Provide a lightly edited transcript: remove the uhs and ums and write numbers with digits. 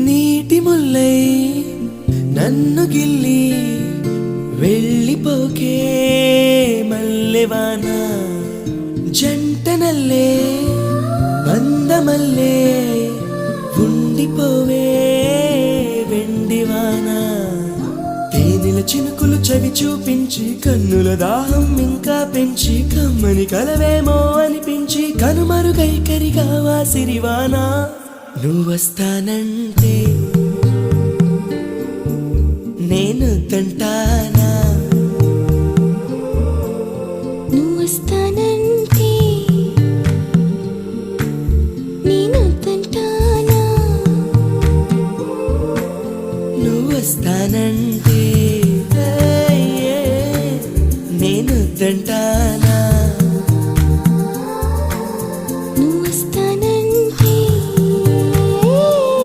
నీటి ముల్లై నన్ను గిల్లి వెళ్ళిపోకే మల్లెవాన జంటనల్లే బందమల్లే ఉండిపోవే వెండివాన తేనెల చినుకులు చవి చూపించి కన్నుల దాహం ఇంకా పెంచి కమ్మని కలవేమో అనిపించి కనుమరుగైకరిగావా సిరివాన నువ్వొస్తానంటే నేను తంటా